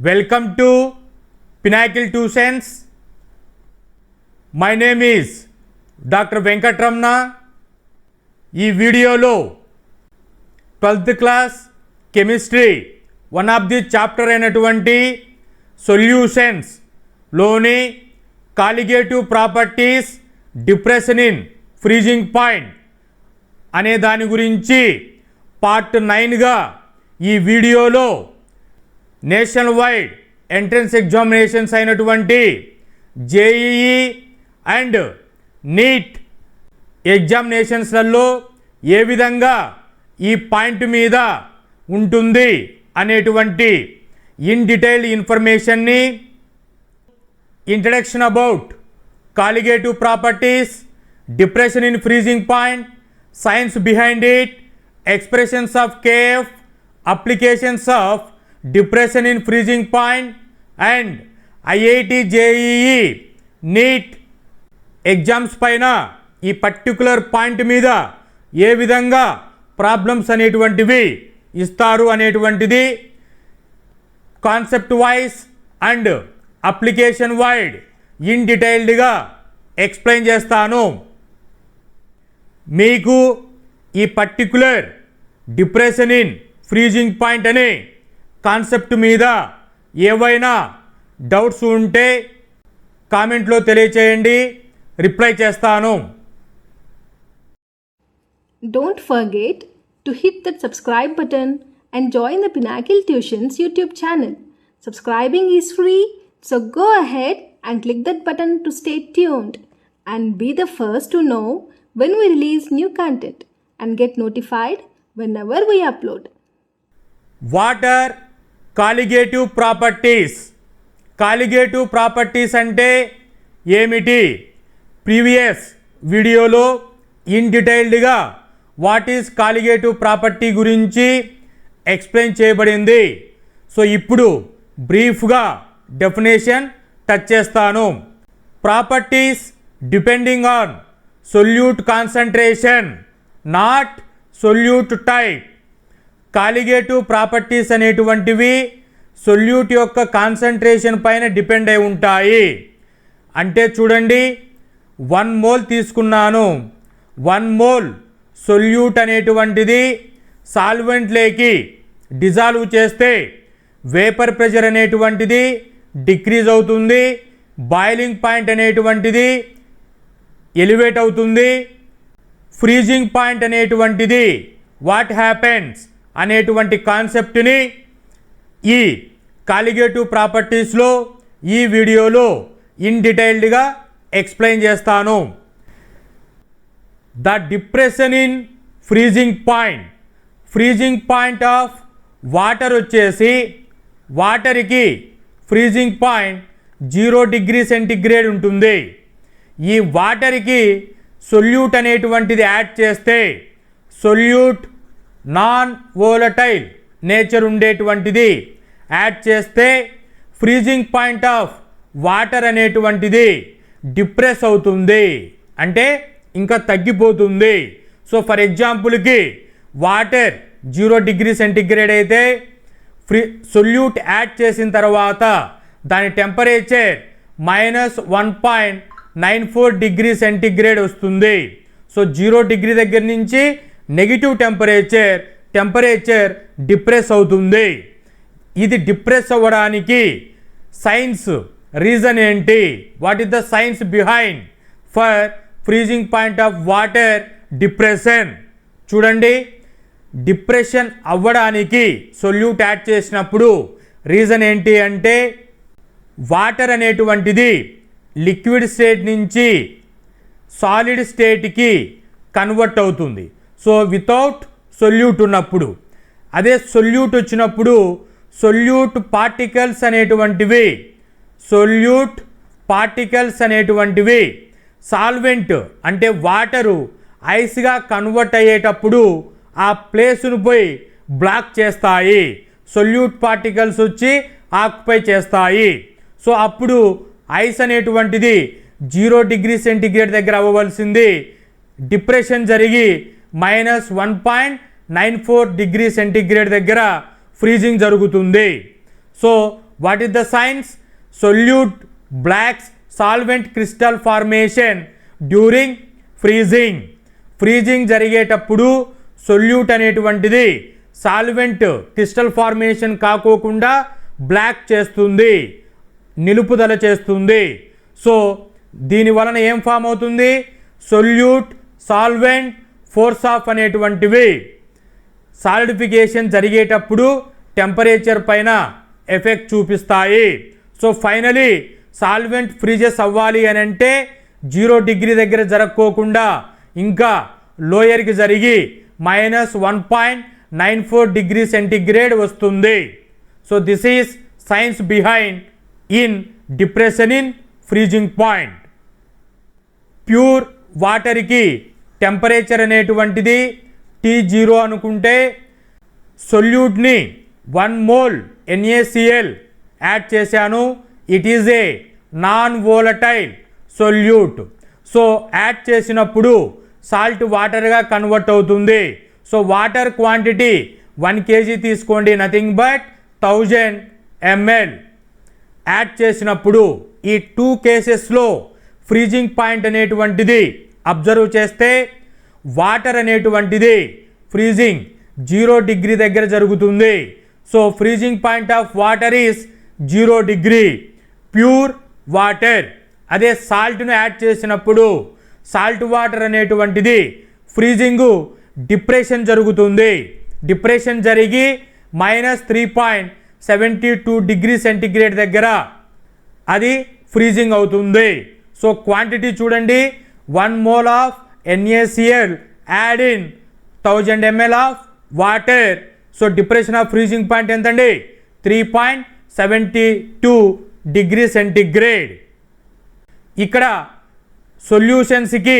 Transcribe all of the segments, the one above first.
Welcome to Pinnacle Tuitions. My name is Dr. Venkatramana. ఈ వీడియోలో 12th class chemistry one of the chapter అయినటువంటి solutions లోని colligative properties depression in freezing point అనే దాని గురించి part 9గా ఈ వీడియోలో నేషనల్ వైడ్ ఎంట్రన్స్ ఎగ్జామినేషన్స్ అయినటువంటి జేఈఈ అండ్ నీట్ ఎగ్జామినేషన్స్లలో ఏ విధంగా ఈ పాయింట్ మీద ఉంటుంది అనేటువంటి ఇన్ డీటెయిల్డ్ ఇన్ఫర్మేషన్ని introduction about colligative properties, depression in freezing point, science behind it, expressions of KF, applications of depression in freezing point and IIT JEE NEET exams పైన ఈ పర్టికులర్ పాయింట్ మీద ఏ విధంగా ప్రాబ్లమ్స్ అనేటువంటివి ఇస్తారు అనేటువంటిది concept wise and application wide in డీటెయిల్డ్గా explain చేస్తాను. మీకు ఈ particular depression in freezing point అనే కాన్సెప్ట్ మీద ఏవైనా డౌట్స్ ఉంటే కామెంట్లో తెలియచేయండి, రిప్లై చేస్తాను. Don't forget to hit that subscribe button and join the Pinnacle Tuitions YouTube channel. Subscribing is free, so go ahead and click that button to stay tuned and be the first to know when we release new content and get notified whenever we upload. What are colligative properties? Colligative properties అంటే ఏమిటి? Previous వీడియోలో in డీటెయిల్డ్గా what is colligative property గురించి explain చేయబడింది. So ఇప్పుడు బ్రీఫ్గా definition touch చేస్తాను. Properties depending on solute concentration, not solute type. Colligative properties అనేటువంటివి సొల్యూట్ యొక్క కాన్సంట్రేషన్ పైన డిపెండ్ అయి ఉంటాయి. అంటే చూడండి, 1 మోల్ తీసుకున్నాను. 1 మోల్ సొల్యూట్ అనేటువంటిది సాల్వెంట్లోకి డిజాల్వ్ చేస్తే వేపర్ ప్రెషర్ అనేటువంటిది డిక్రీజ్ అవుతుంది, బాయిలింగ్ పాయింట్ అనేటువంటిది ఎలివేట్ అవుతుంది. ఫ్రీజింగ్ పాయింట్ అనేటువంటిది వాట్ హ్యాపెన్స్ అనేటువంటి కాన్సెప్ట్ని ఈ కాలిగేటివ్ ప్రాపర్టీస్లో ఈ వీడియోలో ఇన్ డీటెయిల్డ్గా ఎక్స్ప్లెయిన్ చేస్తాను. The depression in freezing point, freezing point of water వచ్చేసి వాటర్కి ఫ్రీజింగ్ పాయింట్ 0 డిగ్రీ సెంటిగ్రేడ్ ఉంటుంది. ఈ వాటర్కి సొల్యూట్ అనేటువంటిది యాడ్ చేస్తే సొల్యూట్ నాన్ వోలటైల్ నేచర్ ఉండేటువంటిది యాడ్ చేస్తే ఫ్రీజింగ్ పాయింట్ ఆఫ్ వాటర్ అనేటువంటిది డిప్రెస్ అవుతుంది, అంటే ఇంకా తగ్గిపోతుంది. సో ఫర్ ఎగ్జాంపుల్కి వాటర్ 0 డిగ్రీ సెంటిగ్రేడ్ అయితే సొల్యూట్ యాడ్ చేసిన తర్వాత దాని టెంపరేచర్ -1.94 డిగ్రీ సెంటిగ్రేడ్ వస్తుంది. సో 0 డిగ్రీ దగ్గర నుంచి నెగిటివ్ టెంపరేచర్ డిప్రెస్ అవుతుంది. ఇది డిప్రెస్ అవ్వడానికి సైన్స్ రీజన్ ఏంటి? What is the science behind for freezing point of water depression? చూడండి, డిప్రెషన్ అవ్వడానికి సొల్యూట్ యాడ్ చేసినప్పుడు రీజన్ ఏంటి అంటే వాటర్ అనేటువంటిది లిక్విడ్ స్టేట్ నుంచి సాలిడ్ స్టేట్కి కన్వర్ట్ అవుతుంది. సో వితౌట్ సొల్యూట్ ఉన్నప్పుడు. అదే సొల్యూట్ వచ్చినప్పుడు సొల్యూట్ పార్టికల్స్ అనేటువంటివి సాల్వెంట్ అంటే వాటరు ఐస్గా కన్వర్ట్ అయ్యేటప్పుడు ఆ ప్లేస్ను పోయి బ్లాక్ చేస్తాయి, సొల్యూట్ పార్టికల్స్ వచ్చి ఆక్యుపై చేస్తాయి. సో అప్పుడు ఐస్ అనేటువంటిది 0 డిగ్రీ సెంటిగ్రేడ్ దగ్గర అవ్వవలసింది డిప్రెషన్ జరిగి -1.94 డిగ్రీ సెంటిగ్రేడ్ దగ్గర ఫ్రీజింగ్ జరుగుతుంది. So what is the science? Solute blocks solvent crystal formation during freezing. Freezing జరిగేటప్పుడు సొల్యూట్ అనేటువంటిది సాల్వెంట్ క్రిస్టల్ ఫార్మేషన్ కాకోకుండా బ్లాక్ చేస్తుంది, నిలుపుదల చేస్తుంది. సో దీని వలన ఏం ఫామ్ అవుతుంది? సొల్యూట్, సాల్వెంట్, ఫోర్స్ ఆఫ్ అనేటువంటివి సాలిడిఫికేషన్ జరిగేటప్పుడు టెంపరేచర్ పైన ఎఫెక్ట్ చూపిస్తాయి. సో ఫైనలీ సాల్వెంట్ ఫ్రీజెస్ అవ్వాలి అని అంటే 0 డిగ్రీ దగ్గర జరగకోకుండా ఇంకా లోయర్కి జరిగి -1.94 డిగ్రీ సెంటిగ్రేడ్ వస్తుంది. So this is science behind in depression in freezing point. Pure వాటర్కి టెంపరేచర్ అనేటువంటిది T0 అనుకుంటే సొల్యూట్ని 1 మోల్ NaCl యాడ్ చేశాను. It is A non volatile solute. So add చేసినప్పుడు సాల్ట్ వాటర్గా కన్వర్ట్ అవుతుంది. సో వాటర్ క్వాంటిటీ 1 kg తీసుకోండి, nothing but 1000 ml add చేసినప్పుడు ఈ 2 కేసెస్లో ఫ్రీజింగ్ పాయింట్ అనేటువంటిది అబ్జర్వ్ చేస్తే వాటర్ అనేటువంటిది ఫ్రీజింగ్ 0 డిగ్రీ దగ్గర జరుగుతుంది. So freezing point of water is 0 degree, pure water. అదే సాల్ట్ను యాడ్ చేసినప్పుడు సాల్ట్ వాటర్ అనేటువంటిది ఫ్రీజింగు డిప్రెషన్ జరుగుతుంది. డిప్రెషన్ జరిగి -3.72 డిగ్రీ సెంటిగ్రేడ్ దగ్గర అది ఫ్రీజింగ్ అవుతుంది. సో క్వాంటిటీ చూడండి, 1 mole of NaCl add in 1000 ml of water. So depression of freezing point ఎంతండి? 3.72 డిగ్రీ సెంటిగ్రేడ్. ఇక్కడ సొల్యూషన్స్కి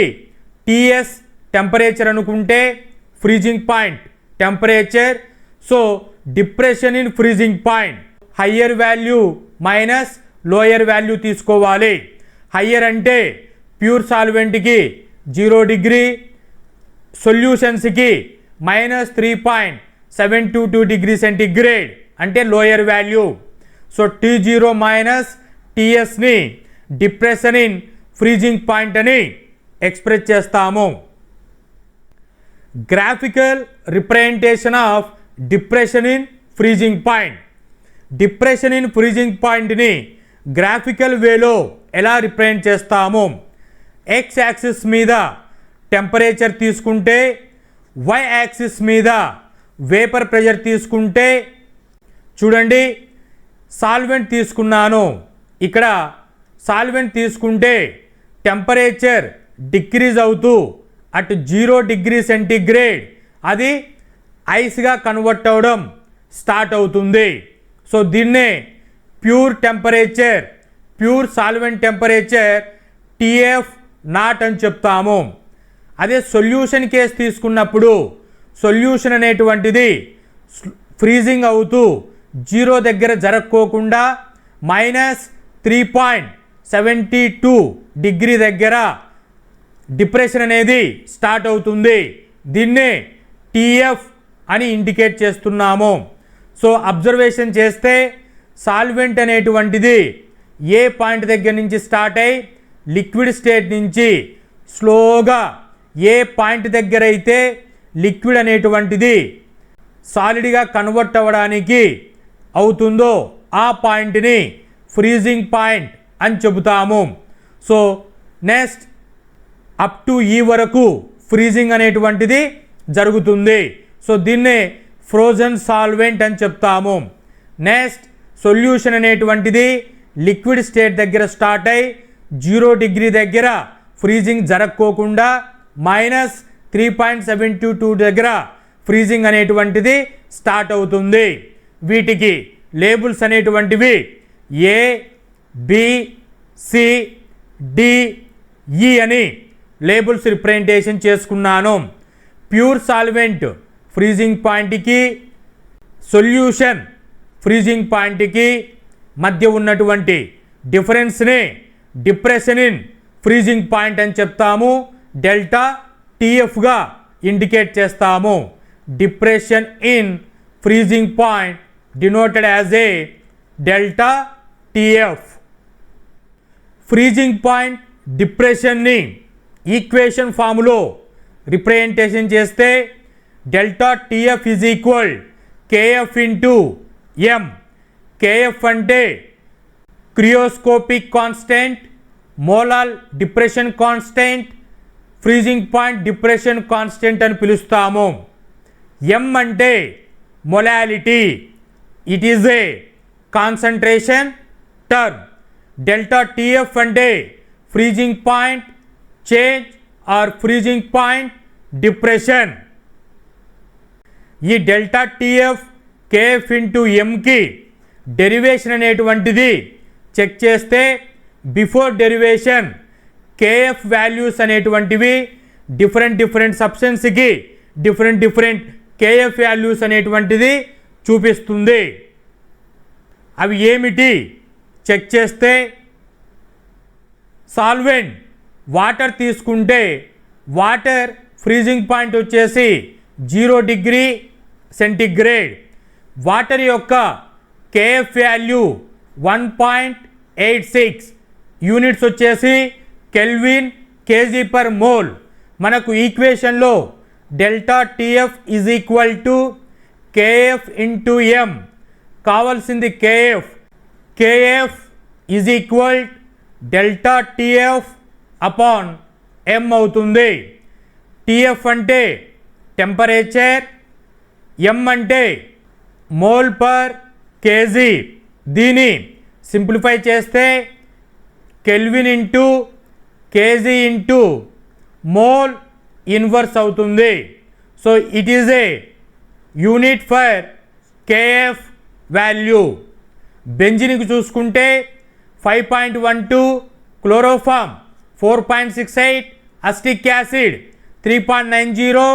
TS టెంపరేచర్ అనుకుంటే freezing point temperature. So depression in freezing point higher value minus lower value తీసుకోవాలి. Higher అంటే pure సాల్వెంట్కి 0 degree, సొల్యూషన్స్కి -3.72 degree centigrade అంటే lower value. So T0 minus TSని డిప్రెషన్ ఇన్ ఫ్రీజింగ్ పాయింట్ అని ఎక్స్ప్రెస్ చేస్తాము. Graphical representation of depression in freezing point. Depression in freezing పాయింట్ని graphical వేలో ఎలా రిప్రజెంట్ చేస్తాము? ఎక్స్ యాక్సిస్ మీద టెంపరేచర్ తీసుకుంటే, వై యాక్సిస్ మీద వేపర్ ప్రెషర్ తీసుకుంటే, చూడండి సాల్వెంట్ తీసుకున్నాను. ఇక్కడ సాల్వెంట్ తీసుకుంటే టెంపరేచర్ డిక్రీజ్ అవుతూ అటు 0 డిగ్రీ సెంటిగ్రేడ్ అది ఐస్గా కన్వర్ట్ అవ్వడం స్టార్ట్ అవుతుంది. సో దీన్నే pure temperature, pure solvent temperature TF not అని చెప్తాము. అదే సొల్యూషన్ కేసు తీసుకున్నప్పుడు సొల్యూషన్ అనేటువంటిది ఫ్రీజింగ్ అవుతూ 0 దగ్గర జరగకోకుండా -3.72 డిగ్రీ దగ్గర డిప్రెషన్ అనేది స్టార్ట్ అవుతుంది. దీన్నే TF అని ఇండికేట్ చేస్తున్నాము. సో అబ్జర్వేషన్ చేస్తే సాల్వెంట్ అనేటువంటిది ఏ పాయింట్ దగ్గర నుంచి స్టార్ట్ అయ్యి లిక్విడ్ స్టేట్ నుంచి స్లోగా ఏ పాయింట్ దగ్గర అయితే లిక్విడ్ అనేటువంటిది సాలిడ్గా కన్వర్ట్ అవ్వడానికి అవుతుందో ఆ పాయింట్ని ఫ్రీజింగ్ పాయింట్ అని చెబుతాము. సో నెక్స్ట్ అప్ టు ఈ వరకు ఫ్రీజింగ్ అనేటువంటిది జరుగుతుంది. సో దీన్నే ఫ్రోజన్ సాల్వెంట్ అని చెప్తాము. నెక్స్ట్ సొల్యూషన్ అనేటువంటిది లిక్విడ్ స్టేట్ దగ్గర స్టార్ట్ అయ్యి 0 డిగ్రీ దగ్గర ఫ్రీజింగ్ జరగకోకుండా -3.72 దగ్గర ఫ్రీజింగ్ అనేటువంటిది స్టార్ట్ అవుతుంది. వీటికి లేబుల్స్ అనేటువంటివి A, B, C, D, E అని లేబుల్స్ రిప్రజెంటేషన్ చేసుకున్నాను. ప్యూర్ సాల్వెంట్ ఫ్రీజింగ్ పాయింట్కి, సొల్యూషన్ ఫ్రీజింగ్ పాయింట్కి మధ్య ఉన్నటువంటి డిఫరెన్స్ని డిప్రెషన్ ఇన్ ఫ్రీజింగ్ పాయింట్ అని చెప్తాము. డెల్టా TFగా ఇండికేట్ చేస్తాము. Depression in freezing point denoted as a delta TF. Freezing point డిప్రెషన్ని ఈక్వేషన్ ఫామ్లో రిప్రజెంటేషన్ చేస్తే delta TF is equal KF into M. KF అంటే cryoscopic constant, molal depression constant, freezing point depression constant అని పిలుస్తాము. M అంటే molality, it is a concentration term. Delta TF అంటే freezing point change or freezing point depression. ఈ delta TF KF into ఎంకి derivation అనేటువంటిది check చేస్తే before derivation KF values అనేటువంటివి different సబ్స్టెన్స్కి డిఫరెంట్ కేఎఫ్ వాల్యూస్ అనేటువంటిది చూపిస్తుంది. అవి ఏమిటి చెక్ చేస్తే సాల్వెంట్ వాటర్ తీసుకుంటే వాటర్ ఫ్రీజింగ్ పాయింట్ వచ్చేసి 0 డిగ్రీ సెంటిగ్రేడ్. వాటర్ యొక్క కేఎఫ్ వాల్యూ 1.86 యూనిట్స్ వచ్చేసి కెల్విన్ కేజీ పర్ మోల్. మనకు ఈక్వేషన్లో delta TF is equal to KF into M. కావాల్సింది KF. KF is equal delta TF upon M అవుతుంది. TF అంటే temperature, M అంటే mole per KG. దీన్ని simplify చేస్తే kelvin into KG into mole inverse అవుతుంది. So it is a unit for KF value. బెంజిన్కి చూసుకుంటే 5.12, chloroform 4.68, acetic acid 3.90,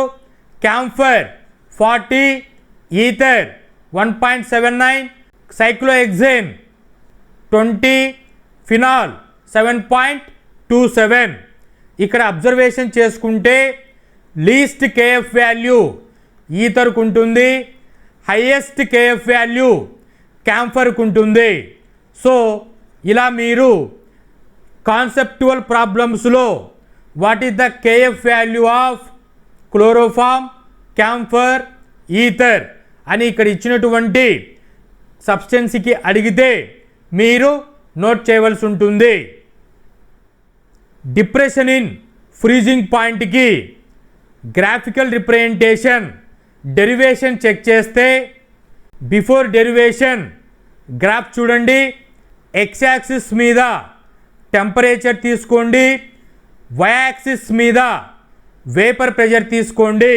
camphor 40, ether 1.79, cyclohexane 20, phenol 7.27. ఇక్కడ observation చేసుకుంటే లీస్ట్ కేఎఫ్ వాల్యూ ఈథర్కు ఉంటుంది, highest KF value క్యాంఫర్కు ఉంటుంది. So ఇలా మీరు కాన్సెప్టువల్ ప్రాబ్లమ్స్లో what is the KF value of chloroform, camphor, ether అని ఇక్కడ ఇచ్చినటువంటి సబ్స్టెన్స్కి అడిగితే మీరు నోట్ చేయవలసి ఉంటుంది. డిప్రెషన్ ఇన్ ఫ్రీజింగ్ పాయింట్కి గ్రాఫికల్ రిప్రజెంటేషన్ డెరివేషన్ చెక్ చేస్తే బిఫోర్ డెరివేషన్ గ్రాఫ్ చూడండి. ఎక్స్ యాక్సిస్ మీద టెంపరేచర్ తీసుకోండి, వై యాక్సిస్ మీద వేపర్ ప్రెషర్ తీసుకోండి.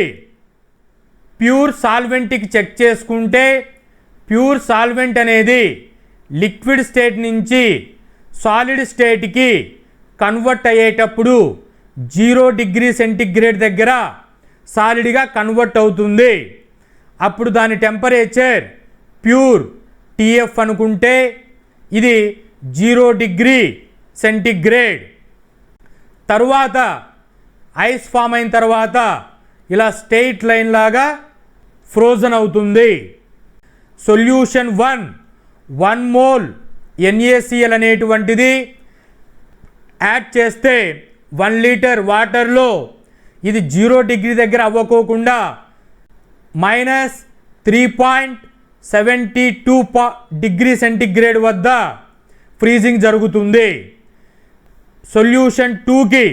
ప్యూర్ సాల్వెంట్కి చెక్ చేసుకుంటే ప్యూర్ సాల్వెంట్ అనేది లిక్విడ్ స్టేట్ నుంచి సాలిడ్ స్టేట్కి కన్వర్ట్ అయ్యేటప్పుడు 0 డిగ్రీ సెంటిగ్రేడ్ దగ్గర సాలిడ్గా కన్వర్ట్ అవుతుంది. అప్పుడు దాని టెంపరేచర్ ప్యూర్ టిఎఫ్ అనుకుంటే ఇది 0 డిగ్రీ సెంటిగ్రేడ్. తరువాత ఐస్ ఫామ్ అయిన తర్వాత ఇలా స్ట్రెయిట్ లైన్ లాగా ఫ్రోజన్ అవుతుంది. సొల్యూషన్ 1 మోల్ NaCl అనేటువంటిది యాడ్ చేస్తే 1 లీటర్ వాటర్లో ఇది 0 డిగ్రీ దగ్గర అవ్వకోకుండా -3.72 డిగ్రీ సెంటిగ్రేడ్ వద్ద ఫ్రీజింగ్ జరుగుతుంది. సొల్యూషన్ 2కి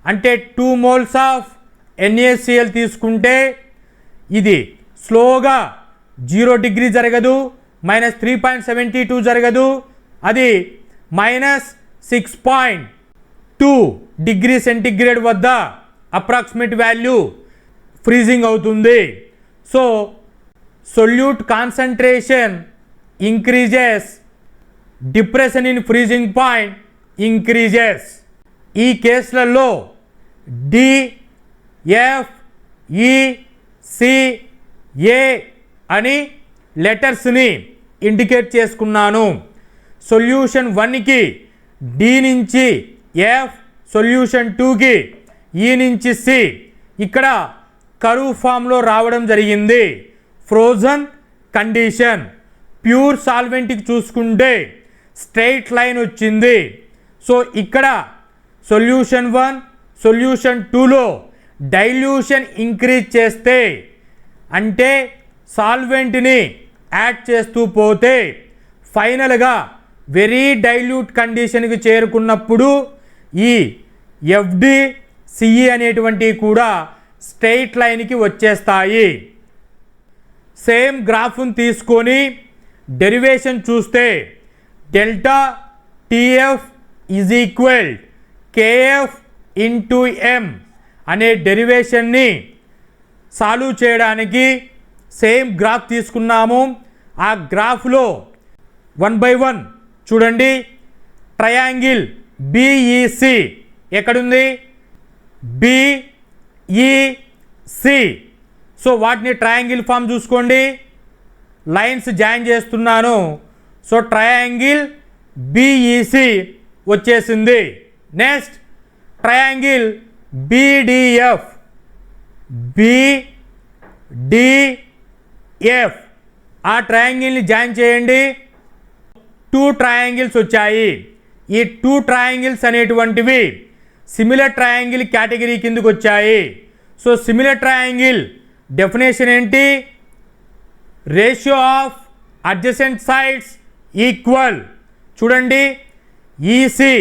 అంటే 2 మోల్స్ ఆఫ్ NaCl తీసుకుంటే ఇది స్లోగా 0 డిగ్రీ జరగదు, -3.72 జరగదు, అది -6.2 డిగ్రీ సెంటిగ్రేడ్ వద్ద అప్రాక్సిమేట్ వాల్యూ ఫ్రీజింగ్ అవుతుంది. So solute concentration increases, depression in freezing point increases. ఈ కేసులలో డి, ఎఫ్, ఈ, సి, ఏ అని లెటర్స్ని ఇండికేట్ చేసుకున్నాను. సొల్యూషన్ 1కి డి నుంచి ఎఫ్, సొల్యూషన్ 2కి ఈ నుంచి సి. ఇక్కడ కరువు ఫామ్లో రావడం జరిగింది. Frozen condition. ప్యూర్ సాల్వెంట్కి చూసుకుంటే స్ట్రైట్ లైన్ వచ్చింది. సో ఇక్కడ సొల్యూషన్ 1 సొల్యూషన్ 2లో డైల్యూషన్ ఇంక్రీజ్ చేస్తే అంటే సాల్వెంట్ని యాడ్ చేస్తూ పోతే ఫైనల్గా వెరీ డైల్యూట్ కండిషన్కి చేరుకున్నప్పుడు ఈ ఎఫ్డి సిఈ అనేటువంటివి కూడా స్ట్రైట్ లైన్కి వచ్చేస్తాయి. సేమ్ గ్రాఫ్ను తీసుకొని డెరివేషన్ చూస్తే delta TF is equal KF into M అనే డెరివేషన్ని సాల్వ్ చేయడానికి సేమ్ గ్రాఫ్ తీసుకున్నాము. ఆ గ్రాఫ్లో 1 by 1 చూడండి. ట్రయాంగిల్ బిఈసి ఎక్కడుంది? బిఈసి. సో వాటిని ట్రయాంగిల్ ఫామ్ చూసుకోండి. లైన్స్ జాయిన్ చేస్తున్నాను. సో ట్రయాంగిల్ బిఈసి వచ్చేసింది. Next triangle BDF. బిడిఎఫ్ ఆ ట్రయాంగిల్ని జాయిన్ చేయండి. 2 ట్రయాంగిల్స్ వచ్చాయి. ఈ 2 ట్రయాంగిల్స్ అనేటువంటివి సిమిలర్ ట్రయాంగిల్ కేటగిరీ కిందకు వచ్చాయి. సో సిమిలర్ ట్రయాంగిల్ డెఫినేషన్ ఏంటి? Ratio of adjacent sides equal. చూడండి ఈసి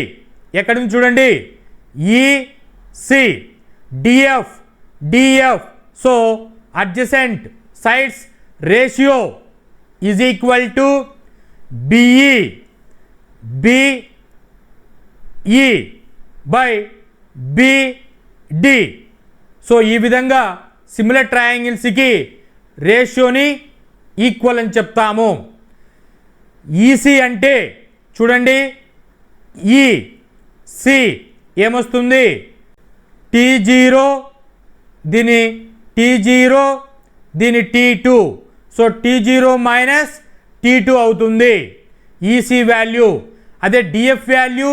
ఎక్కడి నుంచి చూడండి EC DF DF. So adjacent sides ratio is equal to BE BE by BD. So ఈ విధంగా సిమిలర్ ట్రయాంగిల్స్కి రేషియోని ఈక్వల్ అని చెప్తాము. ఈసి అంటే చూడండి ఈసి ఏమొస్తుంది? T0 దీని T0 దీని T2. So T0 minus T2 అవుతుంది ఈసీ వాల్యూ. అదే DF value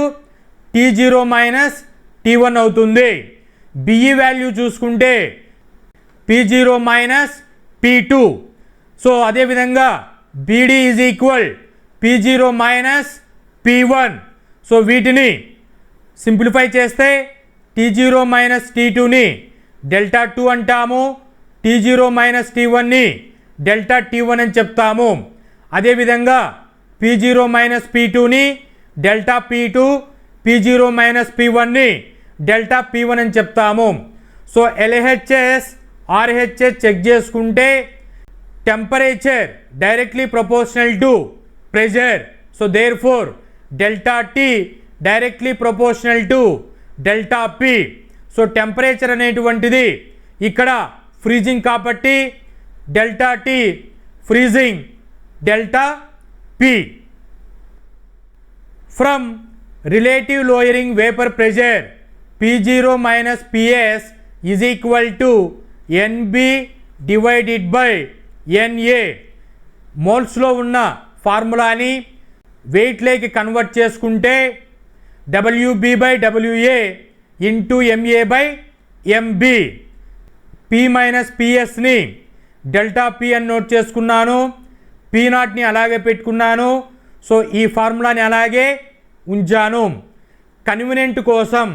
T0 minus T1 అవుతుంది. బిఈ వాల్యూ చూసుకుంటే P0 మైనస్ P2. సో అదేవిధంగా BD is equal P0 minus P1. So వీటిని సింప్లిఫై చేస్తే T0 మైనస్ T2ని డెల్టా 2 అంటాము. T0 మైనస్ T1ని డెల్టా T1 అని చెప్తాము. అదేవిధంగా P0 మైనస్ P2ని డెల్టా P2, P0 మైనస్ P1ని డెల్టా P1 అని చెప్తాము. సో LHS RHS చెక్ చేసుకుంటే temperature directly proportional to pressure. So therefore delta T directly proportional to delta P. So temperature అనేటువంటిది ఇక్కడ ఫ్రీజింగ్ కాబట్టి delta T freezing delta P. From relative lowering vapour pressure P0 minus PS is equal to NB divided by NA. మోల్స్లో ఉన్న ఫార్ములాని వెయిట్లోకి convert చేసుకుంటే WB by WA into MA by MB. P minus పిఎస్ని delta P అని note చేసుకున్నాను. P0ని అలాగే పెట్టుకున్నాను. సో ఈ ఫార్ములాని అలాగే ఉంచాను. కన్వీనియంట్ కోసం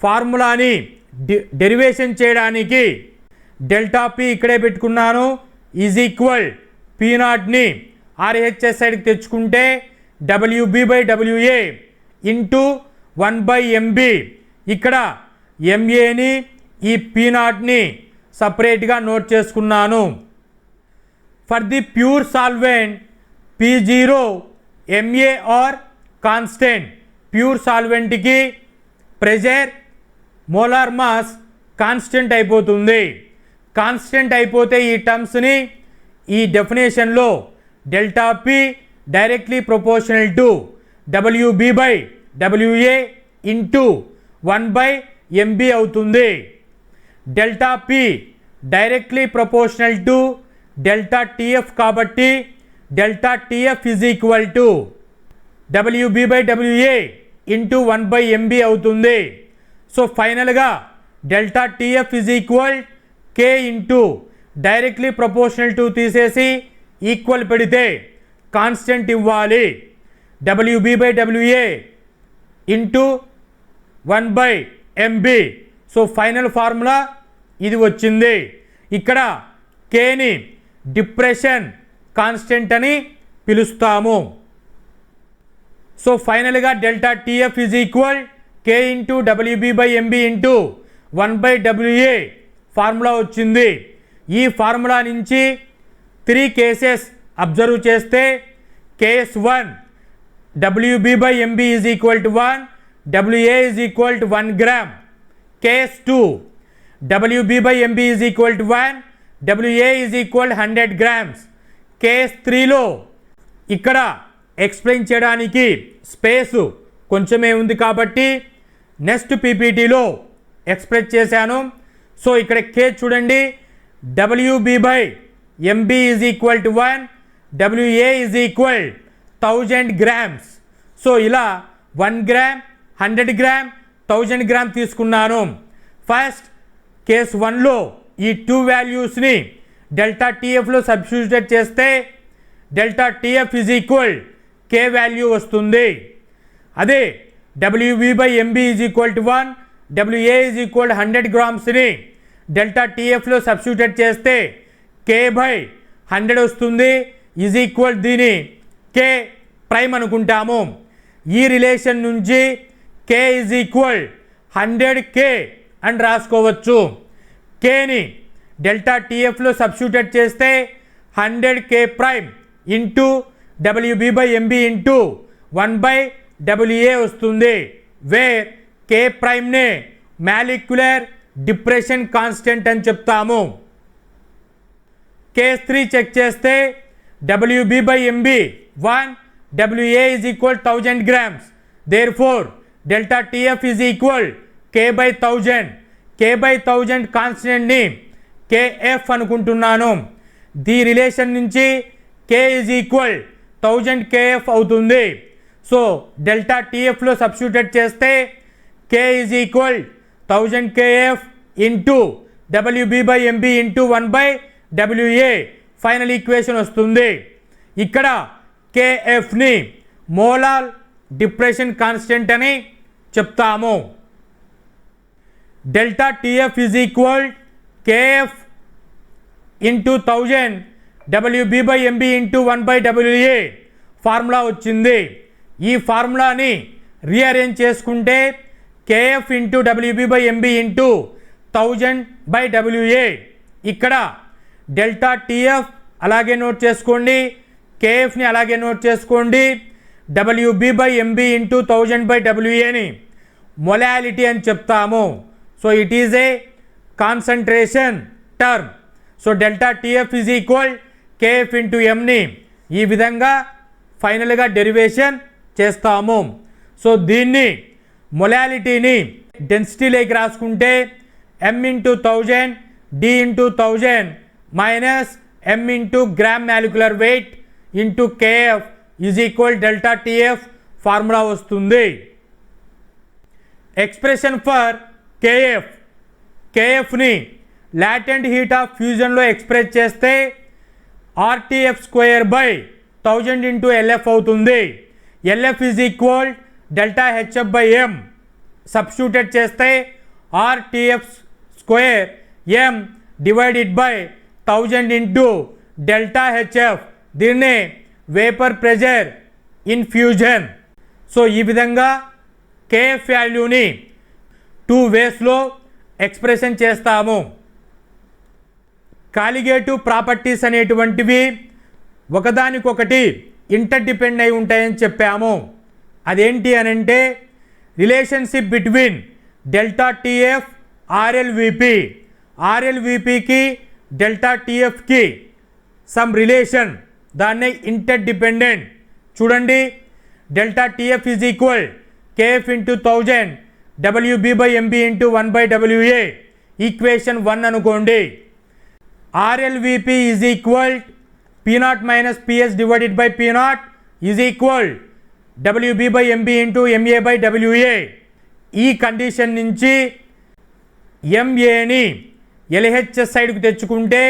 ఫార్ములాని డెరివేషన్ చేయడానికి డెల్టా P ఇక్కడే పెట్టుకున్నాను. ఈజ్ ఈక్వల్ P0ని RHS సైడ్కి తెచ్చుకుంటే WB by WA into 1 by MB. ఇక్కడ MAని ఈ P0ని సపరేట్గా నోట్ చేసుకున్నాను. For the pure solvent P0 MA are constant. Pure సాల్వెంట్కి ప్రెషర్ మోలార్ మాస్ కాన్స్టెంట్ అయిపోతుంది. కాన్స్టెంట్ అయిపోతే ఈ టర్మ్స్ని ఈ డెఫినేషన్లో delta P directly proportional to WB by WA into 1 by MB అవుతుంది. Delta P directly proportional to delta TF కాబట్టి delta TF is equal to WB by WA into 1 by MB అవుతుంది. So ఫైనల్గా delta TF is equal K into directly proportional to తీసేసి equal పెడితే constant ఇవ్వాలి. WB/WA into 1/MB. So final formula ఇది వచ్చింది. ఇక్కడ కేని depression constant అని పిలుస్తాము. సో ఫైనల్గా delta TF is equal K into WB/MB into 1/WA formula వచ్చింది. ఈ ఫార్ములా నుంచి 3 కేసెస్ అబ్జర్వ్ చేస్తే case 1 WB/MB is equal to 1, WA is equal to 1 gram. Case 2 WB/MB is equal to 1, WA is equal 100 grams. Case 3లో ఇక్కడ explain చేయడానికి space కొంచెమే ఉంది కాబట్టి నెక్స్ట్ పీపీటీలో ఎక్స్ప్రెస్ చేశాను. సో ఇక్కడ కే చూడండి, WB/MB is equal to 1, WA is equal 1000 grams. So ఇలా 1 గ్రామ్, 100 గ్రామ్, 1000 గ్రామ్ తీసుకున్నాను. ఫస్ట్ కేస్ 1లో ఈ 2 వాల్యూస్ని డెల్టా టీఎఫ్లో సబ్స్టిట్యూట్ చేస్తే delta TF is equal K value వస్తుంది. అదే WB/MB is equal to 1, WA is equal 100 గ్రామ్స్ని డెల్టా టీఎఫ్లో సబ్స్టిట్యూట్ చేస్తే K/100 వస్తుంది. ఈజ్ ఈక్వల్ దీని K ప్రైమ్ అనుకుంటాము. ఈ రిలేషన్ నుంచి K ఈజ్ ఈక్వల్ 100K అని రాసుకోవచ్చు. Kని డెల్టా టీఎఫ్లో సబ్స్టిట్యూట్ చేస్తే 100K prime into WB/MB into 1/WA వస్తుంది. వేర్ K ప్రైమ్నే మాలిక్యులర్ డిప్రెషన్ కాన్స్టెంట్ అని చెప్తాము. కేస్ 3 చెక్ చేస్తే WB/MB 1, WA is equal 1000 grams. Therefore delta TF is equal K/1000. K/1000 కాన్స్టెంట్ని KF అనుకుంటున్నాను. ది రిలేషన్ నుంచి K ఈజ్ ఈక్వల్ 1000 KF అవుతుంది. So delta టీఎఫ్లో సబ్స్టిట్యూట్ చేస్తే K is equal 1000 KF into WB/MB into 1/WA final equation వస్తుంది. ఇక్కడ KFని molar depression constant అని చెప్తాము. Delta TF is equal KF into 1000 WB/MB into 1/WA formula వచ్చింది. ఈ ఫార్ములాని రీఅరేంజ్ చేసుకుంటే KF into WB/MB into 1000/WA. ఇక్కడ డెల్టా టీఎఫ్ అలాగే నోట్ చేసుకోండి, KFని అలాగే నోట్ చేసుకోండి. WB/MB ఇంటూ 1000/WAని మొలాలిటీ అని చెప్తాము. So it is a concentration term. So delta TF is equal KF into Mని ఈ విధంగా ఫైనల్గా డెరివేషన్ చేస్తాము. సో దీన్ని మొలాలిటీని డెన్సిటీలోకి రాసుకుంటే M into 1000 D into 1000 minus M into gram molecular weight into KF is equal delta TF formula వస్తుంది. Expression for KFని లాటెంట్ హీట్ ఆఫ్ ఫ్యూజన్లో ఎక్స్ప్రెస్ చేస్తే RTF²/1000 ఇంటూ LF అవుతుంది. LF is equal delta HF/M. Substitute చేస్తే RTF²M divided by 1000 into delta HF. దీన్నే vapour pressure in fusion. So ఈ విధంగా KF వాల్యూని 2 వేస్లో ఎక్స్ప్రెషన్ చేస్తాము. కాలిగేటివ్ ప్రాపర్టీస్ అనేటువంటివి ఒకదానికొకటి ఇంటర్డిపెండ్ అయి ఉంటాయని చెప్పాము. అదేంటి అనంటే relationship between delta TF RLVP. RLVPకి డెల్టా టీఎఫ్కి సమ్ రిలేషన్, దాన్నే ఇంటర్డిపెండెంట్. చూడండి, delta TF is equal KF into 1000 WB/MB into 1/WA equation 1 అనుకోండి. RLVP is equal P0 minus PS divided by P0 is equal WB/MB into MA/WA. ఈ condition నుంచి MAని LHS సైడ్కు తెచ్చుకుంటే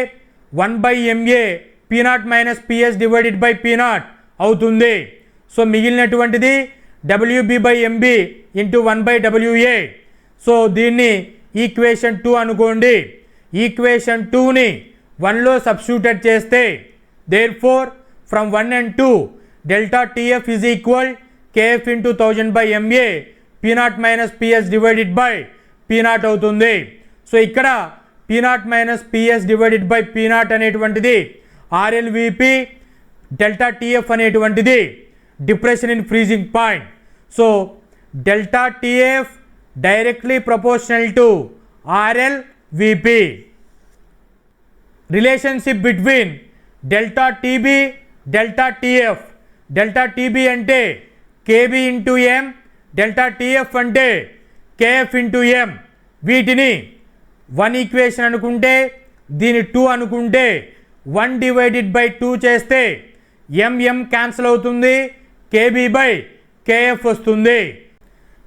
1/MA P0 minus PS divided by P0 అవుతుంది. So మిగిలినటువంటిది WB/MB into 1/WA. So దీన్ని equation 2 అనుకోండి. Equation 2ని 1లో సబ్స్టిట్యూట్ చేస్తే therefore from 1 and 2 delta TF is equal KF into 1000/MA P0 minus PS divided by P0 అవుతుంది. So ఇక్కడ P0 minus PS divided by P0 అనేటువంటిది RLVP, delta TF అనేటువంటిది depression in freezing point. So delta TF directly proportional to RLVP. Relationship between delta TB, delta TF. Delta TB అంటే KB into M, delta TF అంటే KF into M. వీటిని 1 equation అనుకుంటే, దీని 2 అనుకుంటే 1 divided by 2 చేస్తే MM cancel అవుతుంది, KB/KF వస్తుంది.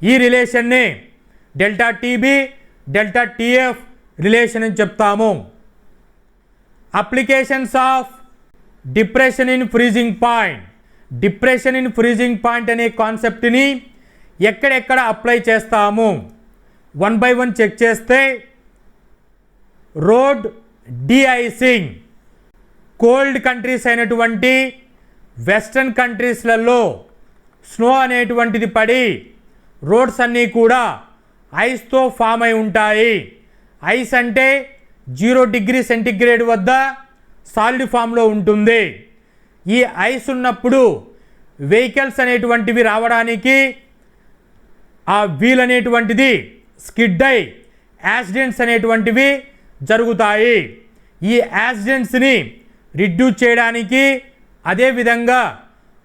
ఈ రిలేషన్ని delta TB, delta TF relation అని చెప్తాము. Applications of depression in freezing point. Depression in freezing point అనే కాన్సెప్ట్ని ఎక్కడెక్కడ అప్లై చేస్తాము 1 by 1 చెక్ చేస్తే, రోడ్ డీఐసింగ్. కోల్డ్ కంట్రీస్ అయినటువంటి వెస్ట్రన్ కంట్రీస్లలో స్నో అనేటువంటిది పడి రోడ్స్ అన్నీ కూడా ఐస్తో ఫామ్ అయి ఉంటాయి. ఐస్ అంటే 0 డిగ్రీ సెంటిగ్రేడ్ వద్ద సాలిడ్ ఫామ్లో ఉంటుంది. ఈ ఐస్ ఉన్నప్పుడు వెహికల్స్ అనేటువంటివి రావడానికి ఆ వీల్ అనేటువంటిది స్కిడ్ అయి యాక్సిడెంట్స్ అనేటువంటివి జరుగుతాయి. ఈ యాక్సిడెంట్స్ని రిడ్యూస్ చేయడానికి, అదేవిధంగా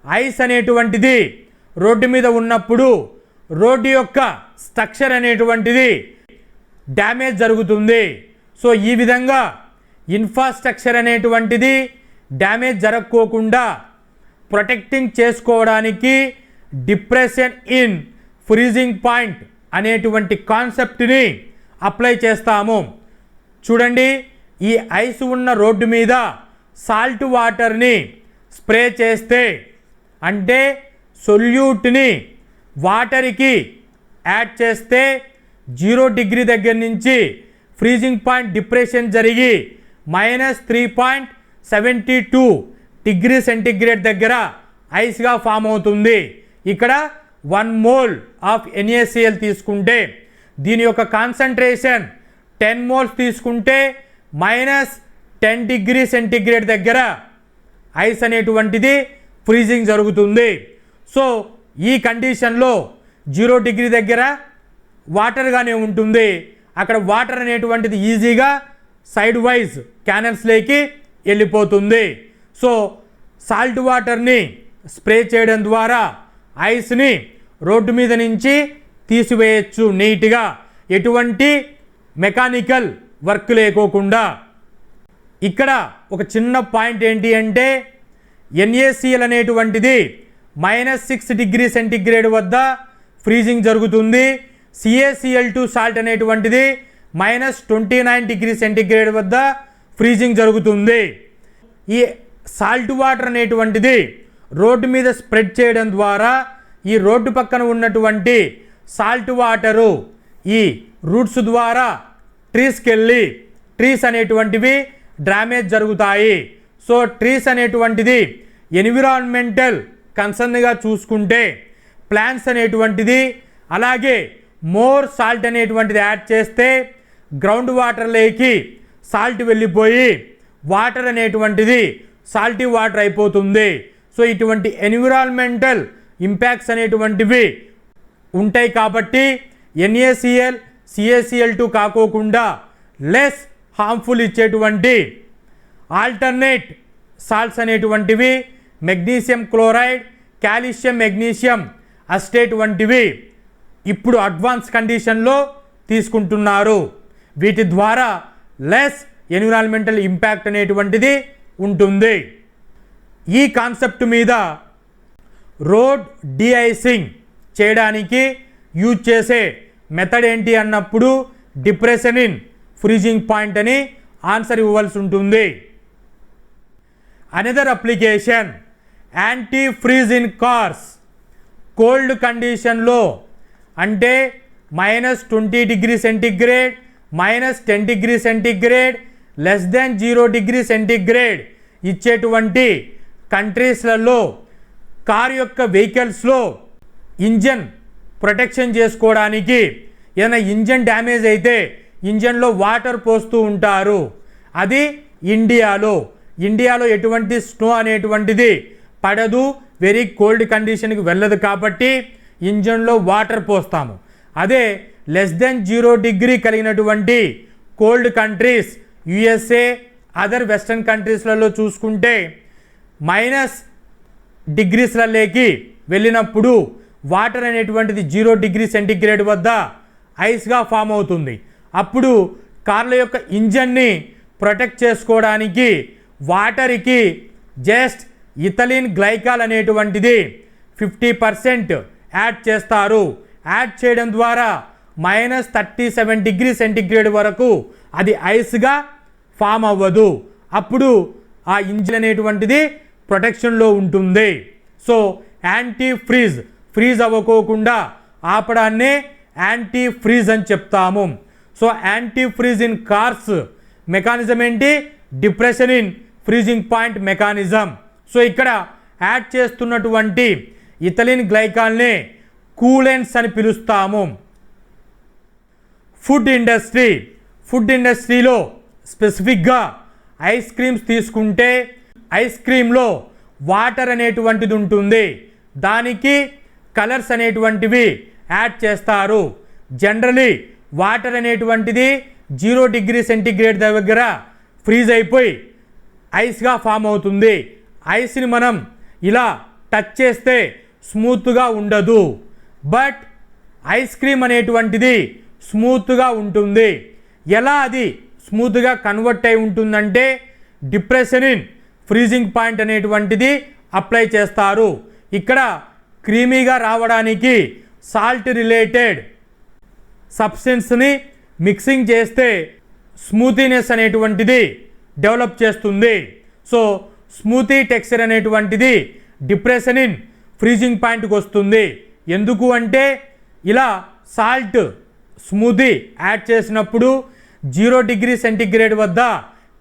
ఐస్ అనేటువంటిది రోడ్డు మీద ఉన్నప్పుడు రోడ్డు యొక్క స్ట్రక్చర్ అనేటువంటిది డ్యామేజ్ జరుగుతుంది. సో ఈ విధంగా ఇన్ఫ్రాస్ట్రక్చర్ అనేటువంటిది డ్యామేజ్ జరగకోకుండా ప్రొటెక్టింగ్ చేసుకోవడానికి డిప్రెషన్ ఇన్ ఫ్రీజింగ్ పాయింట్ అనేటువంటి కాన్సెప్ట్ని అప్లై చేస్తాము. చూడండి, ఈ ఐస్ ఉన్న రోడ్డు మీద సాల్ట్ వాటర్ని స్ప్రే చేస్తే, అంటే సొల్యూట్ని వాటర్కి యాడ్ చేస్తే 0 డిగ్రీ దగ్గర నుంచి ఫ్రీజింగ్ పాయింట్ డిప్రెషన్ జరిగి -3.72 డిగ్రీ సెంటిగ్రేడ్ దగ్గర ఐస్గా ఫామ్ అవుతుంది. ఇక్కడ 1 మోల్ ఆఫ్ NaCl తీసుకుంటే దీని యొక్క కాన్సన్ట్రేషన్ 10 మోల్స్ తీసుకుంటే -10 డిగ్రీ సెంటిగ్రేడ్ దగ్గర ఐస్ అనేటువంటిది ఫ్రీజింగ్ జరుగుతుంది. సో ఈ కండిషన్లో 0 డిగ్రీ దగ్గర వాటర్గానే ఉంటుంది. అక్కడ వాటర్ అనేటువంటిది ఈజీగా సైడ్ వైజ్ క్యానల్స్లోకి వెళ్ళిపోతుంది. సో సాల్ట్ వాటర్ని స్ప్రే చేయడం ద్వారా ఐస్ని రోడ్డు మీద నుంచి తీసివేయచ్చు నీట్గా, ఎటువంటి మెకానికల్ వర్క్ లేకోకుండా. ఇక్కడ ఒక చిన్న పాయింట్ ఏంటి అంటే, NaCl అనేటువంటిది -6 డిగ్రీ సెంటిగ్రేడ్ వద్ద ఫ్రీజింగ్ జరుగుతుంది. CaCl2 సాల్ట్ అనేటువంటిది -29 డిగ్రీ సెంటిగ్రేడ్ వద్ద ఫ్రీజింగ్ జరుగుతుంది. ఈ సాల్ట్ వాటర్ అనేటువంటిది రోడ్డు మీద స్ప్రెడ్ చేయడం ద్వారా ఈ రోడ్డు పక్కన ఉన్నటువంటి సాల్ట్ వాటరు ఈ రూట్స్ ద్వారా ట్రీస్కి వెళ్ళి ట్రీస్ అనేటువంటివి డ్యామేజ్ జరుగుతాయి. సో ట్రీస్ అనేటువంటిది ఎన్విరాన్మెంటల్ కన్సర్న్గా చూసుకుంటే ప్లాంట్స్ అనేటువంటిది, అలాగే మోర్ సాల్ట్ అనేటువంటిది యాడ్ చేస్తే గ్రౌండ్ వాటర్లోకి సాల్ట్ వెళ్ళిపోయి వాటర్ అనేటువంటిది సాల్టీ వాటర్ అయిపోతుంది. సో ఇటువంటి ఎన్విరాన్మెంటల్ ఇంపాక్ట్స్ అనేటువంటివి ఉంటాయి కాబట్టి NaCl, CaCl2 కాకోకుండా లెస్ హార్మ్ఫుల్ ఇచ్చేటువంటి ఆల్టర్నేట్ సాల్ట్స్ అనేటువంటివి magnesium chloride, calcium magnesium acetate వంటివి ఇప్పుడు అడ్వాన్స్ కండిషన్లో తీసుకుంటున్నారు. వీటి ద్వారా లెస్ ఎన్విరాన్మెంటల్ ఇంపాక్ట్ అనేటువంటిది ఉంటుంది. ఈ కాన్సెప్ట్ మీద రోడ్ డీఐసింగ్ చేయడానికి యూజ్ చేసే మెథడ్ ఏంటి అన్నప్పుడు డిప్రెషన్ ఇన్ ఫ్రీజింగ్ పాయింట్ అని ఆన్సర్ ఇవ్వాల్సి ఉంటుంది. Another application anti freeze in cars. Cold కండిషన్లో అంటే -20°C, -10°C, <0°C ఇచ్చేటువంటి కంట్రీస్లలో కార్ యొక్క వెహికల్స్లో ఇంజన్ ప్రొటెక్షన్ చేసుకోవడానికి ఏదైనా ఇంజన్ డ్యామేజ్ అయితే ఇంజన్లో వాటర్ పోస్తూ ఉంటారు. అది ఇండియాలో ఎటువంటి స్నో అనేటువంటిది పడదు, వెరీ కోల్డ్ కండిషన్కి వెళ్ళదు కాబట్టి ఇంజన్లో వాటర్ పోస్తాము. అదే <0 కలిగినటువంటి cold countries USA, other western కంట్రీస్లలో చూసుకుంటే -డిగ్రీస్లలోకి వెళ్ళినప్పుడు వాటర్ అనేటువంటిది 0°C వద్ద ఐస్గా ఫామ్ అవుతుంది. అప్పుడు కార్ల యొక్క ఇంజన్ని ప్రొటెక్ట్ చేసుకోవడానికి వాటర్కి జస్ట్ ఇథిలీన్ గ్లైకాల్ అనేటువంటిది 50% యాడ్ చేస్తారు. యాడ్ చేయడం ద్వారా -37°C వరకు అది ఐస్గా ఫామ్ అవ్వదు. అప్పుడు ఆ ఇంజిన్ అనేటువంటిది ప్రొటెక్షన్లో ఉంటుంది. సో యాంటీ ఫ్రీజ్ అవ్వకోకుండా ఆపడాన్నే యాంటీ ఫ్రీజ్ అని చెప్తాము. So anti freeze in cars mechanism ఏంటి? Depression in freezing point mechanism. So ఇక్కడ యాడ్ చేస్తున్నటువంటి ఇథిలీన్ గ్లైకాల్ని కూలెంట్స్ అని పిలుస్తాము. ఫుడ్ ఇండస్ట్రీలో స్పెసిఫిక్గా ఐస్ క్రీమ్స్ తీసుకుంటే ఐస్ క్రీమ్లో వాటర్ అనేటువంటిది ఉంటుంది, దానికి కలర్స్ అనేటువంటివి యాడ్ చేస్తారు. జనరలీ వాటర్ అనేటువంటిది 0°C దగ్గర ఫ్రీజ్ అయిపోయి ఐస్గా ఫామ్ అవుతుంది. ఐస్ని మనం ఇలా టచ్ చేస్తే స్మూత్గా ఉండదు, బట్ ఐస్ క్రీమ్ అనేటువంటిది స్మూత్గా ఉంటుంది. ఎలా అది స్మూత్గా కన్వర్ట్ అయి ఉంటుందంటే డిప్రెషన్ ఇన్ ఫ్రీజింగ్ పాయింట్ అనేటువంటిది అప్లై చేస్తారు. ఇక్కడ క్రీమీగా రావడానికి సాల్ట్ రిలేటెడ్ సబ్స్టెన్స్ని మిక్సింగ్ చేస్తే స్మూతీనెస్ అనేటువంటిది డెవలప్ చేస్తుంది. సో స్మూతీ టెక్స్చర్ అనేటువంటిది డిప్రెషన్ ఇన్ ఫ్రీజింగ్ పాయింట్కి వస్తుంది. ఎందుకు అంటే ఇలా సాల్ట్ స్మూతీ యాడ్ చేసినప్పుడు 0°C వద్ద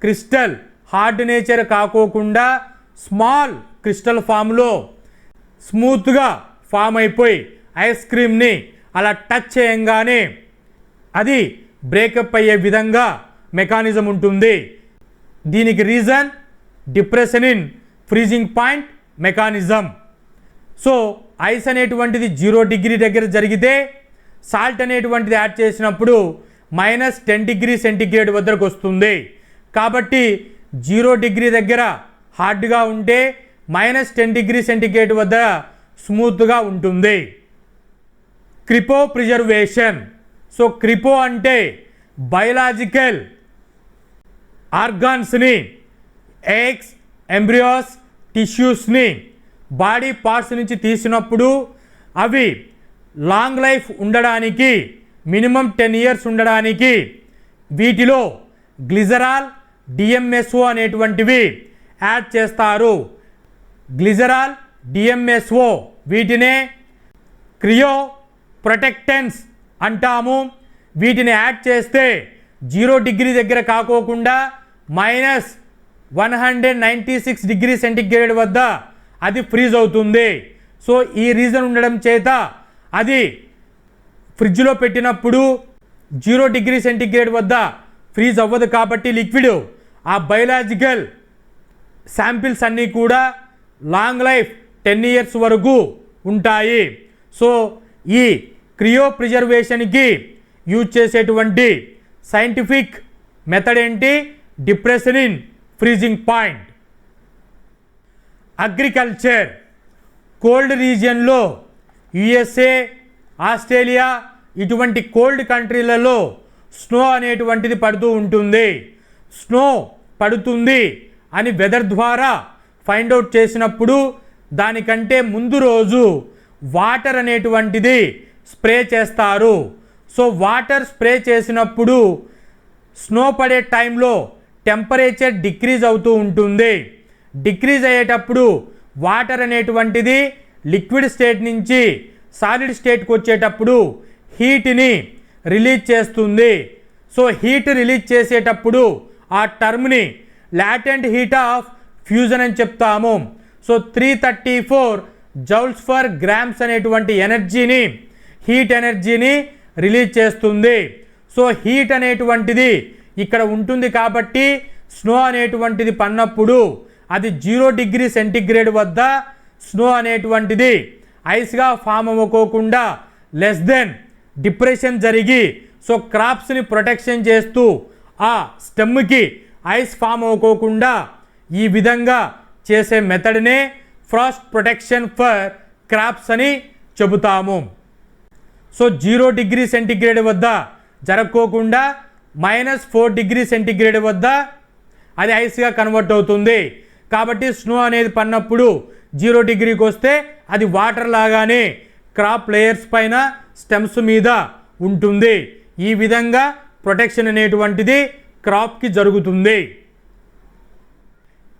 క్రిస్టల్ హార్డ్ నేచర్ కాకోకుండా స్మాల్ క్రిస్టల్ ఫామ్లో స్మూత్గా ఫామ్ అయిపోయి ఐస్ క్రీమ్ని అలా టచ్ చేయంగానే అది బ్రేకప్ అయ్యే విధంగా మెకానిజం ఉంటుంది. దీనికి reason depression in freezing point mechanism. So ice అనేటువంటిది 0° దగ్గర జరిగితే సాల్ట్ అనేటువంటిది యాడ్ చేసినప్పుడు -10°C వద్దకు వస్తుంది. కాబట్టి 0° దగ్గర హార్డ్గా ఉంటే -10°C వద్ద స్మూత్గా ఉంటుంది. క్రిపో ప్రిజర్వేషన్. సో క్రిపో అంటే బయలాజికల్ ఆర్గాన్స్ని, ఎగ్స్, ఎంబ్రియోస్, టిష్యూస్ని బాడీ పార్ట్స్ నుంచి తీసినప్పుడు అవి లాంగ్ లైఫ్ ఉండడానికి మినిమం 10 years ఉండడానికి వీటిలో గ్లిజరాల్, DMSO అనేటువంటివి యాడ్ చేస్తారు. గ్లిజరాల్, DMSO వీటినే క్రియో ప్రొటెక్టెన్స్ అంటాము. వీటిని యాడ్ చేస్తే 0° దగ్గర కాకోకుండా -196°C వద్ద అది ఫ్రీజ్ అవుతుంది. సో ఈ రీజన్ ఉండడం చేత అది ఫ్రిడ్జ్లో పెట్టినప్పుడు 0°C వద్ద ఫ్రీజ్ అవ్వదు. కాబట్టి లిక్విడ్ ఆ బయలాజికల్ శాంపిల్స్ అన్నీ కూడా లాంగ్ లైఫ్ 10 years వరకు ఉంటాయి. సో ఈ క్రియో ప్రిజర్వేషన్కి యూజ్ చేసేటువంటి సైంటిఫిక్ మెథడ్ ఏంటి? Depression in freezing point. Agriculture. Cold రీజియన్లో USA, ఆస్ట్రేలియా ఇటువంటి కోల్డ్ కంట్రీలలో స్నో అనేటువంటిది పడుతూ ఉంటుంది. స్నో పడుతుంది అని వెదర్ ద్వారా ఫైండ్ అవుట్ చేసినప్పుడు దానికంటే ముందు రోజు వాటర్ అనేటువంటిది స్ప్రే చేస్తారు. సో వాటర్ స్ప్రే చేసినప్పుడు స్నో పడే టైంలో టెంపరేచర్ డిక్రీజ్ అవుతూ ఉంటుంది. డిక్రీజ్ అయ్యేటప్పుడు వాటర్ అనేటువంటిది లిక్విడ్ స్టేట్ నుంచి సాలిడ్ స్టేట్కి వచ్చేటప్పుడు హీట్ని రిలీజ్ చేస్తుంది. సో హీట్ రిలీజ్ చేసేటప్పుడు ఆ టర్మ్ని లాటెంట్ హీట్ ఆఫ్ ఫ్యూజన్ అని చెప్తాము. సో 334 జౌల్స్ ఫర్ గ్రామ్స్ అనేటువంటి ఎనర్జీని హీట్ ఎనర్జీని రిలీజ్ చేస్తుంది. సో హీట్ అనేటువంటిది ఇక్కడ ఉంటుంది కాబట్టి స్నో అనేటువంటిది పడినప్పుడు అది 0 డిగ్రీ సెంటిగ్రేడ్ వద్ద స్నో అనేటువంటిది ఐస్గా ఫామ్ అవ్వకోకుండా లెస్ దెన్ డిప్రెషన్ జరిగి సో క్రాప్స్ని ప్రొటెక్షన్ చేస్తూ ఆ స్టెమ్కి ఐస్ ఫామ్ అవ్వకోకుండా ఈ విధంగా చేసే మెథడ్నే ఫ్రాస్ట్ ప్రొటెక్షన్ ఫర్ క్రాప్స్ అని చెబుతాము. సో 0 డిగ్రీ సెంటిగ్రేడ్ వద్ద జరగకోకుండా -4 డిగ్రీ సెంటిగ్రేడ్ వద్ద అది ఐస్గా కన్వర్ట్ అవుతుంది. కాబట్టి స్నో అనేది పడినప్పుడు 0 డిగ్రీకి వస్తే అది వాటర్ లాగానే క్రాప్ లేయర్స్ పైన స్టెమ్స్ మీద ఉంటుంది. ఈ విధంగా ప్రొటెక్షన్ అనేటువంటిది క్రాప్కి జరుగుతుంది.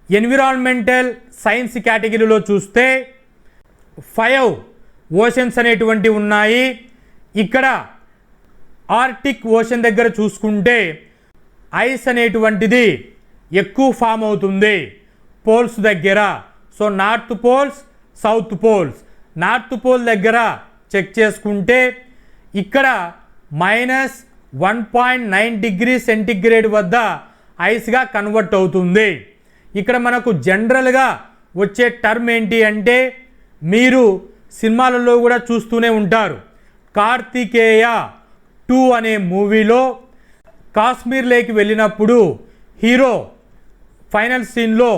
ఎన్విరాన్మెంటల్ సైన్స్ కేటగిరీలో చూస్తే 5 ఓషన్స్ అనేటువంటివి ఉన్నాయి. ఇక్కడ ఆర్టిక్ ఓషన్ దగ్గర చూసుకుంటే ఐస్ అనేటువంటిది ఎక్కువ ఫామ్ అవుతుంది పోల్స్ దగ్గర. So north poles, south poles. North pole దగ్గర చెక్ చేసుకుంటే ఇక్కడ -1.9 డిగ్రీ సెంటిగ్రేడ్ వద్ద ఐస్గా కన్వర్ట్ అవుతుంది. ఇక్కడ మనకు జనరల్గా వచ్చే టర్మ్ ఏంటి అంటే మీరు సినిమాలలో కూడా చూస్తూనే ఉంటారు. కార్తికేయ 2 అనే మూవీలో కాశ్మీర్ లేక్ వెళ్ళినప్పుడు హీరో ఫైనల్ సీన్లో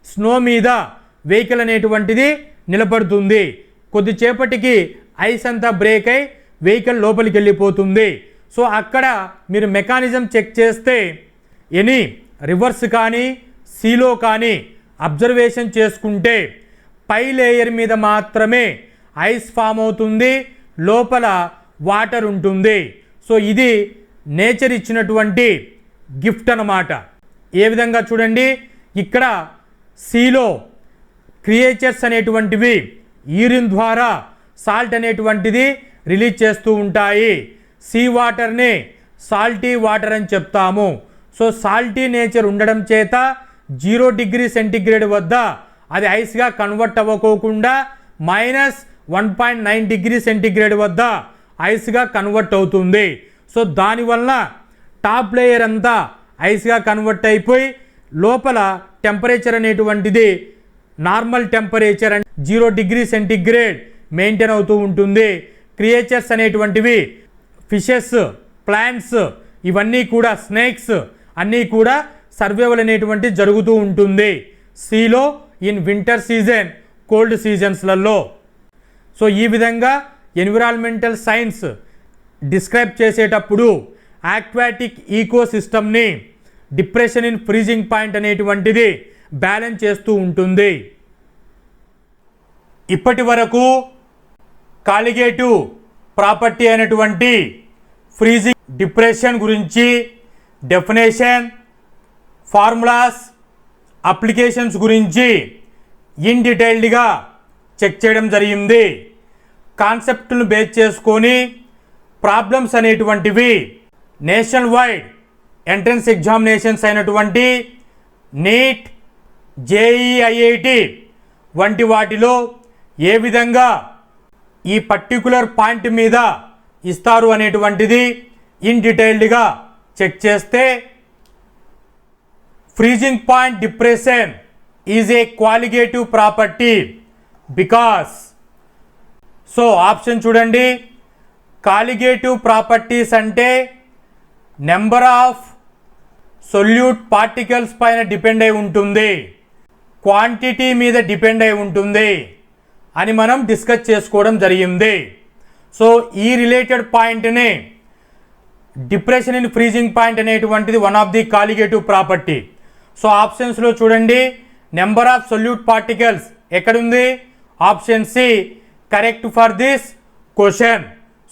స్నో మీద వెహికల్ అనేటువంటిది నిలబడుతుంది. కొద్దిసేపటికి ఐస్ అంతా బ్రేక్ అయి వెహికల్ లోపలికి వెళ్ళిపోతుంది. సో అక్కడ మీరు మెకానిజం చెక్ చేస్తే ఎనీ రివర్స్ కానీ సీలో కానీ అబ్జర్వేషన్ చేసుకుంటే పై లేయర్ మీద మాత్రమే ఐస్ ఫామ్ అవుతుంది, లోపల వాటర్ ఉంటుంది. సో ఇది నేచర్ ఇచ్చినటువంటి గిఫ్ట్ అన్నమాట. ఏ విధంగా చూడండి, ఇక్కడ సీలో క్రియేచర్స్ అనేటువంటివి యూరిన్ ద్వారా సాల్ట్ అనేటువంటిది రిలీజ్ చేస్తూ ఉంటాయి. సీ వాటర్ని సాల్టీ వాటర్ అని చెప్తాము. సో సాల్టీ నేచర్ ఉండడం చేత 0 డిగ్రీ సెంటిగ్రేడ్ వద్ద అది ఐస్గా కన్వర్ట్ అవ్వకోకుండా -1.9 డిగ్రీ సెంటిగ్రేడ్ వద్ద ఐస్గా కన్వర్ట్ అవుతుంది. సో దానివల్ల టాప్ లేయర్ అంతా ఐస్గా కన్వర్ట్ అయిపోయి లోపల టెంపరేచర్ అనేటువంటిది normal temperature and 0 degree centigrade maintain అవుతూ ఉంటుంది. క్రియేచర్స్ అనేటువంటివి ఫిషెస్, ప్లాంట్స్, ఇవన్నీ కూడా స్నేక్స్ అన్నీ కూడా సర్వైవల్ అనేటువంటి జరుగుతూ ఉంటుంది సీలో ఇన్ వింటర్ సీజన్, కోల్డ్ సీజన్స్లలో. సో ఈ విధంగా ఎన్విరాన్మెంటల్ సైన్స్ డిస్క్రైబ్ చేసేటప్పుడు ఆక్వాటిక్ ఈకో సిస్టమ్ని డిప్రెషన్ ఇన్ ఫ్రీజింగ్ పాయింట్ అనేటువంటిది బ్యాలెన్స్ చేస్తూ ఉంటుంది. ఇప్పటి వరకు కాలిగేటివ్ ప్రాపర్టీ అయినటువంటి ఫ్రీజింగ్ డిప్రెషన్ గురించి డెఫినేషన్, ఫార్ములాస్, అప్లికేషన్స్ గురించి ఇన్ డీటెయిల్డ్గా చెక్ చేయడం జరిగింది. కాన్సెప్ట్ను బేస్ చేసుకొని ప్రాబ్లమ్స్ అనేటువంటివి నేషనల్ వైడ్ ఎంట్రన్స్ ఎగ్జామినేషన్స్ అయినటువంటి నీట్, జేఈ, ఐఐటి వంటి వాటిలో ఏ విధంగా ఈ పర్టికులర్ పాయింట్ మీద ఇస్తారు అనేటువంటిది ఇన్ డీటెయిల్డ్గా చెక్ చేస్తే freezing point depression is a qualitative property because. So option చూడండి, కాలిగేటివ్ ప్రాపర్టీస్ అంటే నెంబర్ ఆఫ్ సొల్యూట్ పార్టికల్స్ పైన డిపెండ్ అయి ఉంటుంది, క్వాంటిటీ మీద డిపెండ్ అయి ఉంటుంది అని మనం డిస్కస్ చేసుకోవడం జరిగింది. సో ఈ రిలేటెడ్ పాయింట్ని డిప్రెషన్ ఇన్ ఫ్రీజింగ్ పాయింట్ అనేటువంటిది one of the colligative property. So ఆప్షన్స్లో చూడండి, నెంబర్ ఆఫ్ సొల్యూట్ పార్టికల్స్ ఎక్కడుంది? Option C correct for this question.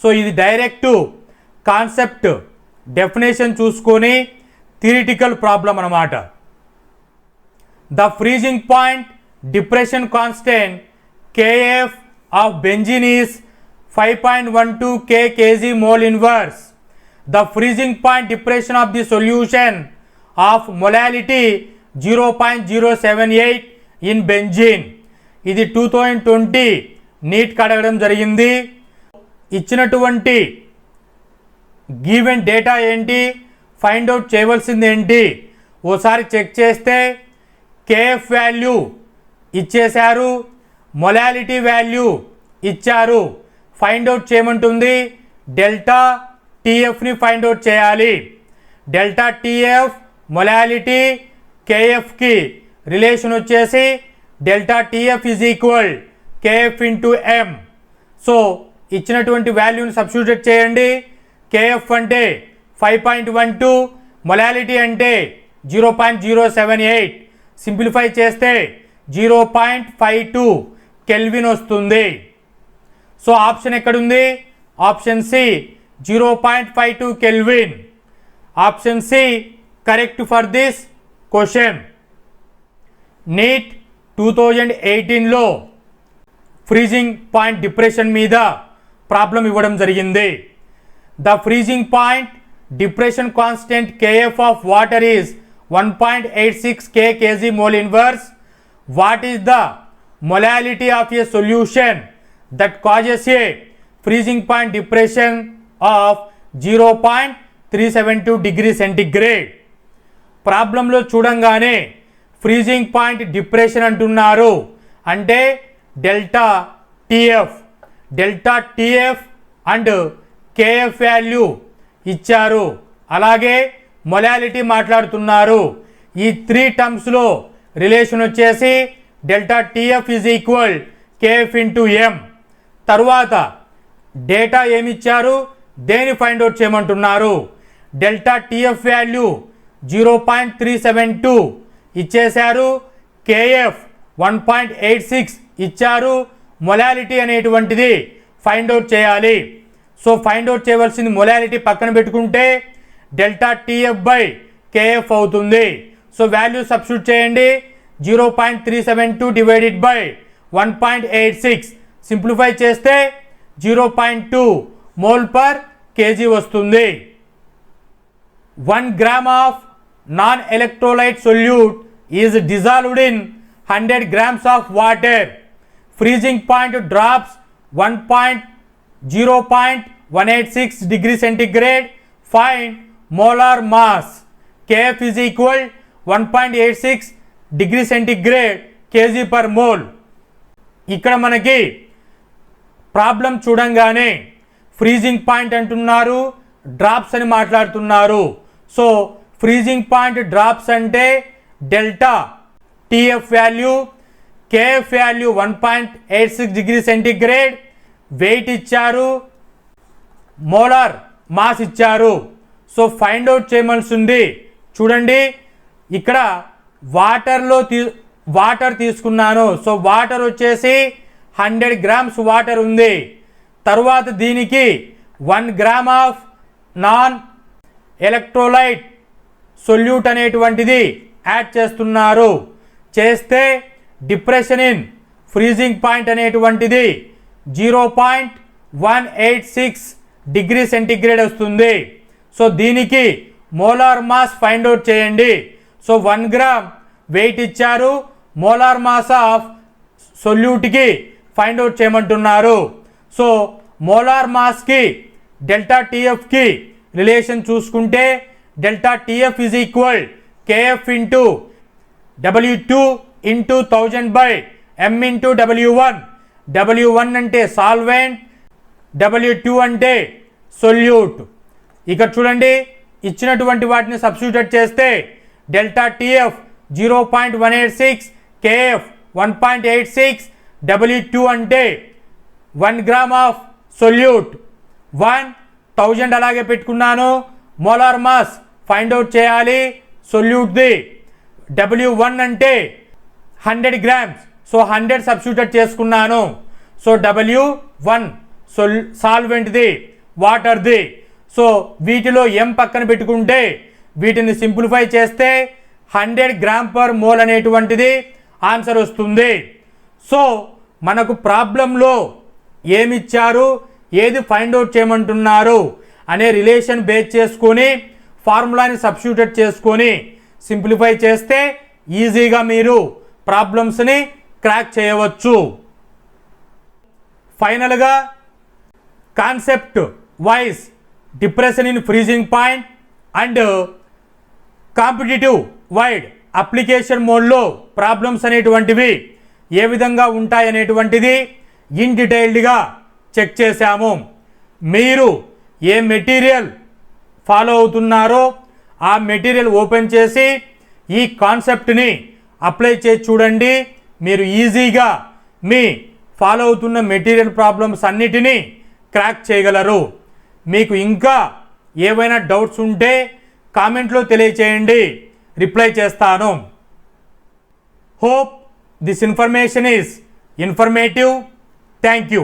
So ఇది డైరెక్ట్ కాన్సెప్ట్ డెఫినేషన్ చూసుకొని థియరిటికల్ ప్రాబ్లం అన్నమాట. The freezing point depression constant Kf of benzene is 5.12 kg mole inverse. The freezing point depression of the solution of molality 0.078 in benzene. ఇది 2020 neat అడగడం జరిగింది. ఇచ్చినటువంటి given data ఏంటి, find out చేయవలసింది ఏంటి ఓసారి చెక్ చేస్తే కేఎఫ్ వాల్యూ ఇచ్చేశారు, మొలాలిటీ వాల్యూ ఇచ్చారు. ఫైండ్ అవుట్ చేయమంటుంది డెల్టా టీఎఫ్ని ఫైండ్ అవుట్ చేయాలి. డెల్టా టీఎఫ్ మొలాలిటీ కేఎఫ్కి రిలేషన్ వచ్చేసి delta TF is equal KF into M. So ఇచ్చినటువంటి వాల్యూని సబ్స్టిట్యూట్ చేయండి. కేఎఫ్ అంటే 5.12, మొలాలిటీ అంటే 0.078, సింప్లిఫై చేస్తే 0.52 కెల్విన్ వస్తుంది. సో ఆప్షన్ ఎక్కడుంది? Option C 0.52 kelvin. Option C correct for this question. NEET 2018లో ఫ్రీజింగ్ పాయింట్ డిప్రెషన్ మీద ప్రాబ్లం ఇవ్వడం జరిగింది. The freezing point depression constant KF of water is 1.86 kg mole inverse. What is the molality of a solution that causes a freezing point depression of 0.372 degree centigrade? ప్రాబ్లంలో చూడంగానే freezing point depression అంటున్నారు, అంటే delta TF and KF value ఇచ్చారు, అలాగే molality మాట్లాడుతున్నారు. ఈ 3 టర్మ్స్లో relation వచ్చేసి delta TF is equal KF into M. తర్వాత డేటా ఏమిచ్చారు, దేని ఫైండ్ అవుట్ చేయమంటున్నారు? డెల్టా టీఎఫ్ వాల్యూ 0.372 ఇచ్చేశారు, కేఎఫ్ 1.86 ఇచ్చారు, మొలాలిటీ అనేటువంటిది ఫైండ్ అవుట్ చేయాలి. సో ఫైండ్ అవుట్ చేయవలసింది మొలాలిటీ పక్కన పెట్టుకుంటే డెల్టా టీఎఫ్ బై కేఎఫ్ అవుతుంది. సో వాల్యూ సబ్స్టిట్యూట్ చేయండి. 0.372 డివైడెడ్ బై 1.86 సింప్లిఫై చేస్తే 0.2 మోల్ పర్ కేజీ వస్తుంది. 1 gram of non electrolyte solute is dissolved in 100 grams of water. Freezing point drops 0.186 degree centigrade. Find molar mass. Kf is equal 1.86 degree centigrade kg per mole. ఇక్కడ మనకి problem చూడంగానే freezing point అంటున్నారు, drops అని మాట్లాడుతున్నారు. So freezing point drops అంటే delta TF value, KF value 1.86 degree centigrade, weight ఇచ్చారు, molar mass ఇచ్చారు. So find out చేయవలసింది చూడండి, ఇక్కడ వాటర్ తీసుకున్నాను. సో వాటర్ వచ్చేసి 100 grams వాటర్ ఉంది. తర్వాత దీనికి 1 gram of non electrolyte solute అనేటువంటిది యాడ్ చేస్తున్నారు. చేస్తే డిప్రెషన్ ఇన్ ఫ్రీజింగ్ పాయింట్ అనేటువంటిది 0.186 డిగ్రీ సెంటిగ్రేడ్ వస్తుంది. సో దీనికి మోలార్ మాస్ ఫైండ్ అవుట్ చేయండి. సో 1 gram వెయిట్ ఇచ్చారు, మోలార్ మాస్ ఆఫ్ సొల్యూట్కి ఫైండ్ అవుట్ చేయమంటున్నారు. సో మోలార్ మాస్కి డెల్టా టీఎఫ్కి రిలేషన్ చూసుకుంటే delta TF is equal KF into W2 into 1000 by M into W1. W1 అంటే సాల్వెంట్, W2 అంటే solute. ఇక్కడ చూడండి, ఇచ్చినటువంటి వాటిని సబ్స్టిట్యూట్ చేస్తే డెల్టా టీఎఫ్ 0.186, కేఎఫ్ 1.86, W2 అంటే 1 gram ఆఫ్ సొల్యూట్, 1000 అలాగే పెట్టుకున్నాను. మోలార్ మాస్ ఫైండ్ అవుట్ చేయాలి సొల్యూట్ది. W1 అంటే 100 grams, సో 100 సబ్స్టిట్యూట్ చేసుకున్నాను. So W1 సాల్వెంట్ది, వాటర్ది. సో వీటిలో M పక్కన పెట్టుకుంటే వీటిని సింప్లిఫై చేస్తే 100 gram per mole అనేటువంటిది ఆన్సర్ వస్తుంది. సో మనకు ప్రాబ్లంలో ఏమిచ్చారు, ఏది ఫైండ్ అవుట్ చేయమంటున్నారు అనే రిలేషన్ బేస్ చేసుకొని ఫార్ములాని సబ్స్టిట్యూట్ చేసుకొని సింప్లిఫై చేస్తే ఈజీగా మీరు ప్రాబ్లమ్స్ని క్రాక్ చేయవచ్చు. ఫైనల్గా concept wise depression in freezing point and competitive wide application మోడ్లో ప్రాబ్లమ్స్ అనేటువంటివి ఏ విధంగా ఉంటాయనేటువంటిది ఇన్ డీటెయిల్డ్గా చెక్ చేశాము. మీరు ఏ మెటీరియల్ ఫాలో అవుతున్నారో ఆ మెటీరియల్ ఓపెన్ చేసి ఈ కాన్సెప్ట్ని అప్లై చేసి చూడండి. మీరు ఈజీగా మీ ఫాలో అవుతున్న మెటీరియల్ ప్రాబ్లమ్స్ అన్నిటినీ క్రాక్ చేయగలరు. మీకు ఇంకా ఏవైనా డౌట్స్ ఉంటే కామెంట్లో తెలియచేయండి, రిప్లై చేస్తాను. Hope this information is informative. Thank you.